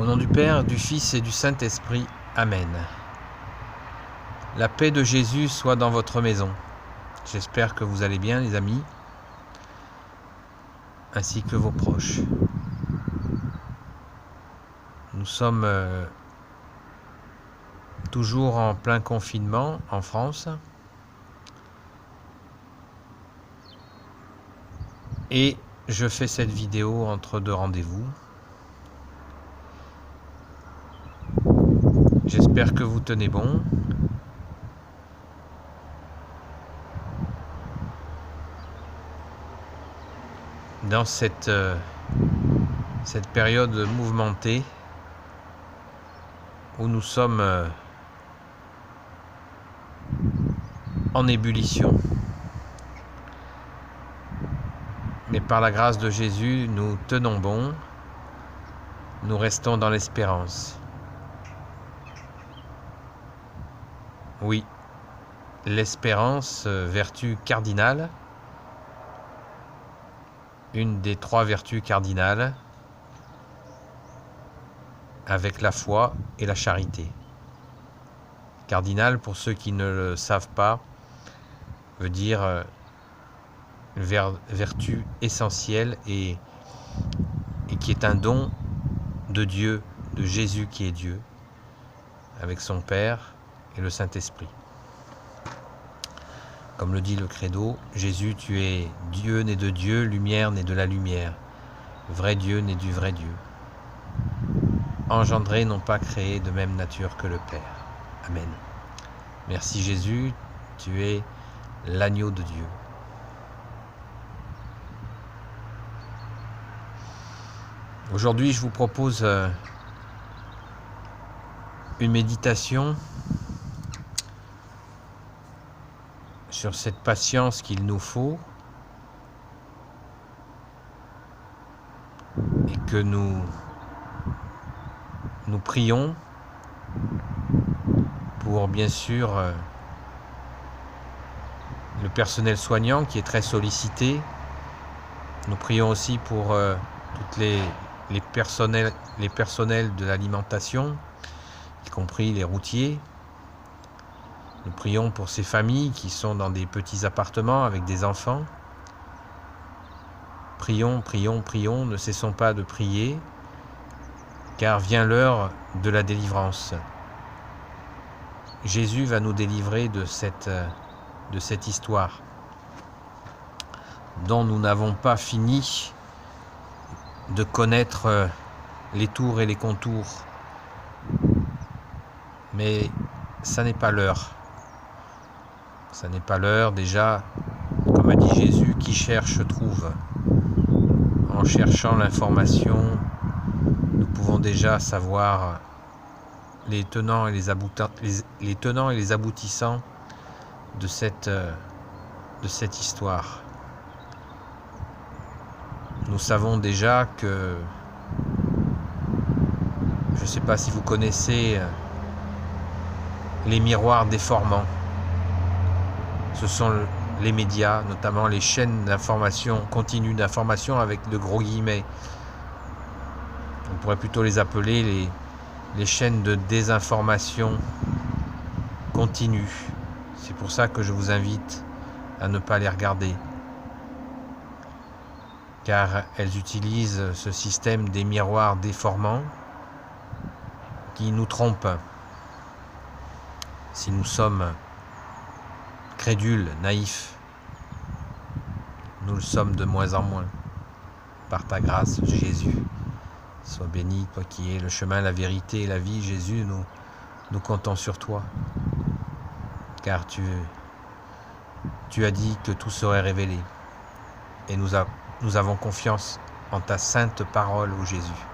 Au nom du Père, du Fils et du Saint-Esprit. Amen. La paix de Jésus soit dans votre maison. J'espère que vous allez bien, les amis, ainsi que vos proches. Nous sommes toujours en plein confinement en France. Et je fais cette vidéo entre deux rendez-vous. J'espère que vous tenez bon. Dans cette période mouvementée où nous sommes en ébullition. Mais par la grâce de Jésus, nous tenons bon, nous restons dans l'espérance. Oui, l'espérance, vertu cardinale, une des trois vertus cardinales, avec la foi et la charité. Cardinal, pour ceux qui ne le savent pas, veut dire vertu essentielle et qui est un don de Dieu, de Jésus qui est Dieu, avec son Père et le Saint-Esprit. Comme le dit le credo, Jésus, tu es Dieu né de Dieu, lumière né de la lumière, vrai Dieu né du vrai Dieu, engendré, non pas créé, de même nature que le Père. Amen. Merci Jésus, tu es l'agneau de Dieu. Aujourd'hui, je vous propose une méditation sur cette patience qu'il nous faut et que nous prions pour, bien sûr, le personnel soignant qui est très sollicité. Nous prions aussi pour toutes les personnels de l'alimentation, y compris les routiers. Nous prions pour ces familles qui sont dans des petits appartements avec des enfants. Prions, prions, prions, ne cessons pas de prier, car vient l'heure de la délivrance. Jésus va nous délivrer de cette histoire dont nous n'avons pas fini de connaître les tours et les contours. Mais ça n'est pas l'heure. Ça n'est pas l'heure. Déjà, comme a dit Jésus, qui cherche trouve. En cherchant l'information, nous pouvons déjà savoir les tenants et les aboutissants de cette histoire. Nous savons déjà que, je ne sais pas si vous connaissez les miroirs déformants. Ce sont les médias, notamment les chaînes d'information, continues d'information avec de gros guillemets. On pourrait plutôt les appeler les chaînes de désinformation continue. C'est pour ça que je vous invite à ne pas les regarder, car elles utilisent ce système des miroirs déformants qui nous trompent. Si nous sommes crédules, naïfs, nous le sommes de moins en moins. Par ta grâce, Jésus, sois béni, toi qui es le chemin, la vérité et la vie. Jésus, nous comptons sur toi, car tu as dit que tout serait révélé. Et nous avons confiance en ta sainte parole, ô Jésus.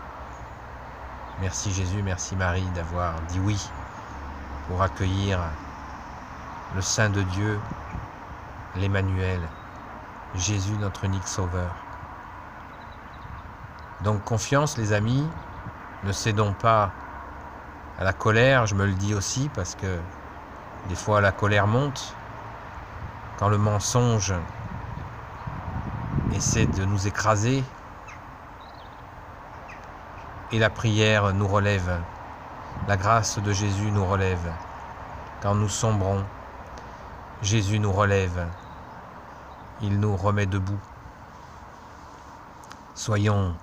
Merci Jésus, merci Marie d'avoir dit oui pour accueillir le Saint de Dieu, l'Emmanuel, Jésus notre unique Sauveur. Donc confiance les amis, ne cédons pas à la colère, je me le dis aussi parce que des fois la colère monte, quand le mensonge essaie de nous écraser, et la prière nous relève. La grâce de Jésus nous relève. Quand nous sombrons, Jésus nous relève. Il nous remet debout. Soyons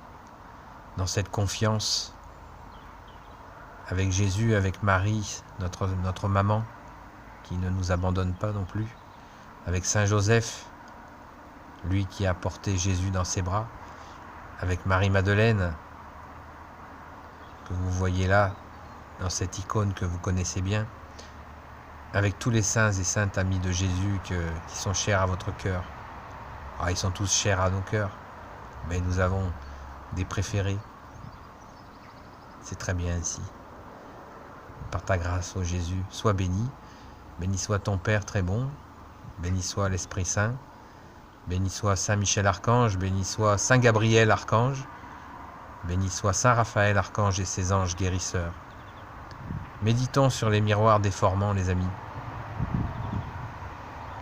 dans cette confiance avec Jésus, avec Marie, notre maman, qui ne nous abandonne pas non plus, avec Saint Joseph, lui qui a porté Jésus dans ses bras, avec Marie-Madeleine, que vous voyez là, dans cette icône que vous connaissez bien, avec tous les saints et saintes amis de Jésus qui sont chers à votre cœur. Ah, ils sont tous chers à nos cœurs, mais nous avons des préférés. C'est très bien ainsi. Par ta grâce, ô Jésus, sois béni. Béni soit ton Père très bon, béni soit l'Esprit Saint, béni soit Saint Michel Archange, béni soit Saint Gabriel Archange, béni soit Saint Raphaël Archange et ses anges guérisseurs. Méditons sur les miroirs déformants, les amis,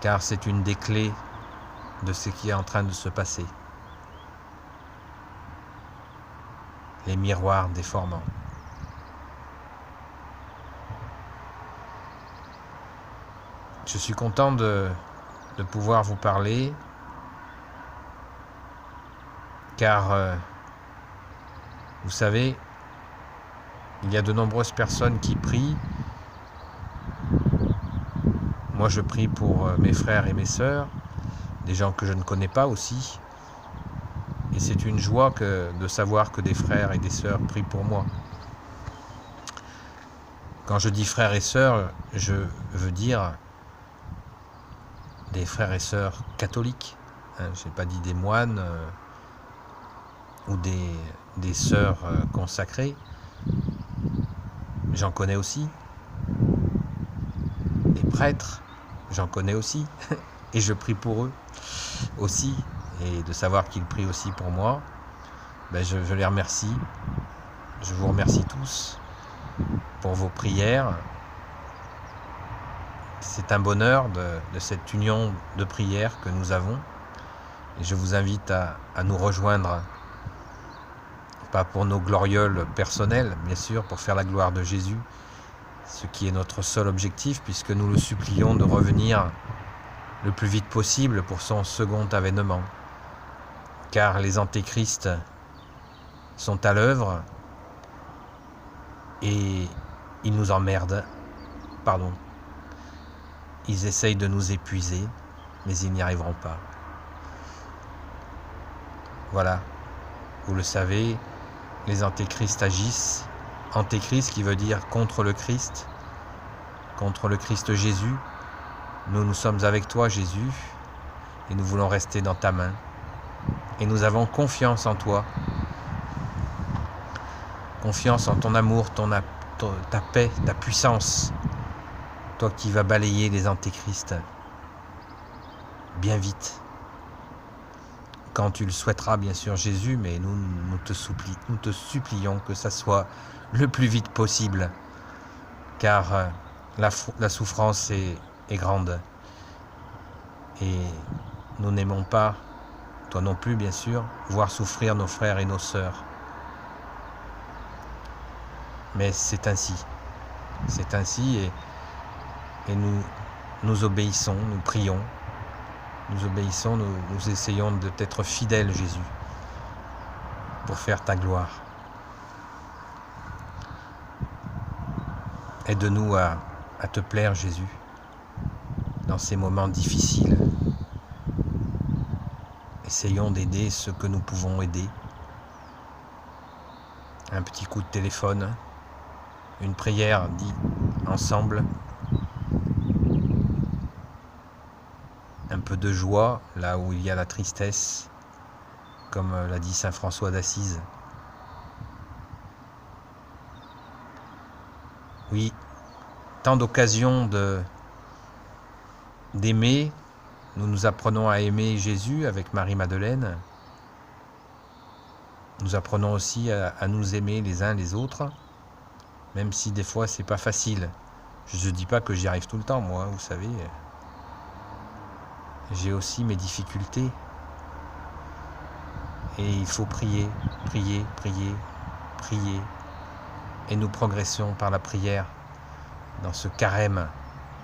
car c'est une des clés de ce qui est en train de se passer. Les miroirs déformants. Je suis content de pouvoir vous parler, car vous savez, il y a de nombreuses personnes qui prient. Moi, je prie pour mes frères et mes sœurs, des gens que je ne connais pas aussi. Et c'est une joie de savoir que des frères et des sœurs prient pour moi. Quand je dis frères et sœurs, je veux dire des frères et sœurs catholiques. Je n'ai pas dit des moines ou des sœurs consacrées. J'en connais aussi. Des prêtres, j'en connais aussi. Et je prie pour eux aussi. Et de savoir qu'ils prient aussi pour moi, je les remercie. Je vous remercie tous pour vos prières. C'est un bonheur de cette union de prière que nous avons. Et je vous invite à nous rejoindre, pas pour nos glorioles personnelles, bien sûr, pour faire la gloire de Jésus, ce qui est notre seul objectif, puisque nous le supplions de revenir le plus vite possible pour son second avènement. Car les antéchrists sont à l'œuvre et ils nous emmerdent. Pardon. Ils essayent de nous épuiser, mais ils n'y arriveront pas. Voilà, vous le savez, les antéchrists agissent. Antéchrist qui veut dire contre le Christ Jésus. Nous sommes avec toi, Jésus, et nous voulons rester dans ta main. Et nous avons confiance en toi, confiance en ton amour, ta paix, ta puissance. Toi qui vas balayer les antéchrists bien vite, quand tu le souhaiteras bien sûr Jésus, mais nous te supplions que ça soit le plus vite possible, car la souffrance est grande et nous n'aimons pas, toi non plus bien sûr, voir souffrir nos frères et nos sœurs. Mais c'est ainsi et nous obéissons, nous prions, nous obéissons, nous essayons d'être fidèles, Jésus, pour faire ta gloire. Aide-nous à te plaire, Jésus, dans ces moments difficiles. Essayons d'aider ceux que nous pouvons aider. Un petit coup de téléphone, une prière dit ensemble, un peu de joie là où il y a la tristesse, comme l'a dit saint François d'Assise. Oui, tant d'occasions d'aimer. Nous apprenons à aimer Jésus avec Marie-Madeleine. Nous apprenons aussi à nous aimer les uns les autres, même si des fois c'est pas facile. Je ne dis pas que j'y arrive tout le temps, moi, vous savez. J'ai aussi mes difficultés. Et il faut prier, prier, prier, prier et nous progressons par la prière dans ce carême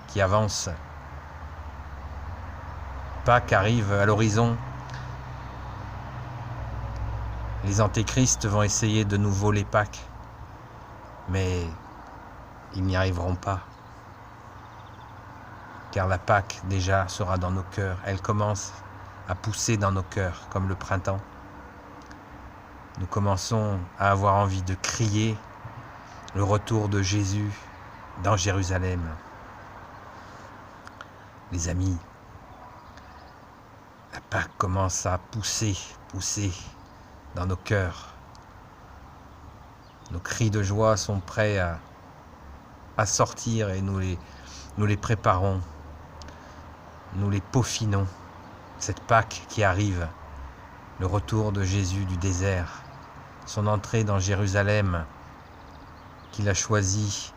qui avance. Pâques arrive à l'horizon. Les antéchrists vont essayer de nous voler Pâques, mais ils n'y arriveront pas. Car la Pâque déjà sera dans nos cœurs. Elle commence à pousser dans nos cœurs comme le printemps. Nous commençons à avoir envie de crier le retour de Jésus dans Jérusalem. Les amis, la Pâque commence à pousser dans nos cœurs. Nos cris de joie sont prêts à sortir et nous les préparons. Nous les peaufinons. Cette Pâque qui arrive, le retour de Jésus du désert, son entrée dans Jérusalem, qu'il a choisi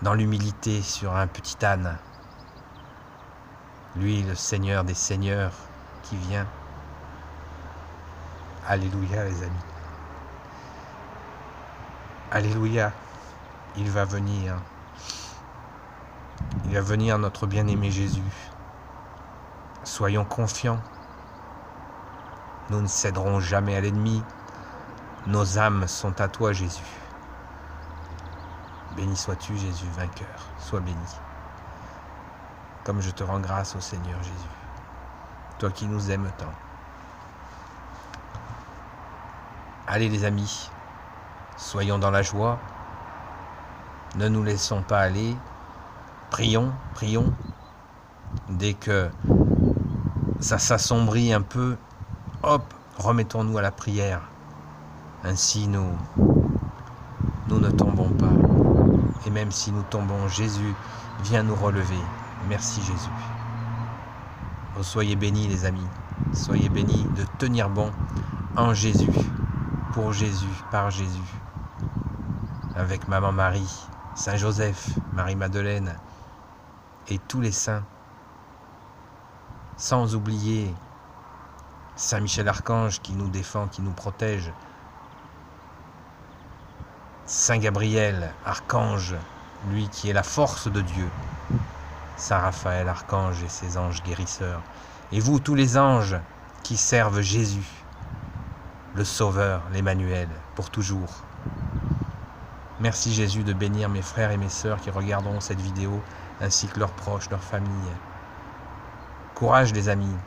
dans l'humilité sur un petit âne. Lui, le Seigneur des Seigneurs, qui vient. Alléluia, les amis. Alléluia, il va venir. Il va venir, notre bien-aimé Jésus. Soyons confiants. Nous ne céderons jamais à l'ennemi. Nos âmes sont à toi, Jésus. Béni sois-tu, Jésus, vainqueur. Sois béni. Comme je te rends grâce au Seigneur Jésus. Toi qui nous aimes tant. Allez les amis, soyons dans la joie. Ne nous laissons pas aller. Prions. Dès que ça s'assombrit un peu, hop, remettons-nous à la prière. Ainsi nous ne tombons pas. Et même si nous tombons, Jésus vient nous relever. Merci Jésus. Soyez bénis les amis. Soyez bénis de tenir bon en Jésus, pour Jésus, par Jésus. Avec Maman Marie, Saint Joseph, Marie-Madeleine et tous les saints. Sans oublier Saint Michel Archange qui nous défend, qui nous protège. Saint Gabriel, Archange, lui qui est la force de Dieu. Saint Raphaël, Archange et ses anges guérisseurs. Et vous, tous les anges qui servent Jésus, le Sauveur, l'Emmanuel, pour toujours. Merci Jésus de bénir mes frères et mes sœurs qui regarderont cette vidéo, ainsi que leurs proches, leurs familles. Courage les amis.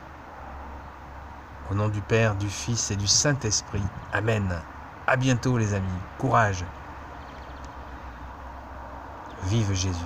Au nom du Père, du Fils et du Saint-Esprit. Amen. À bientôt les amis. Courage. Vive Jésus.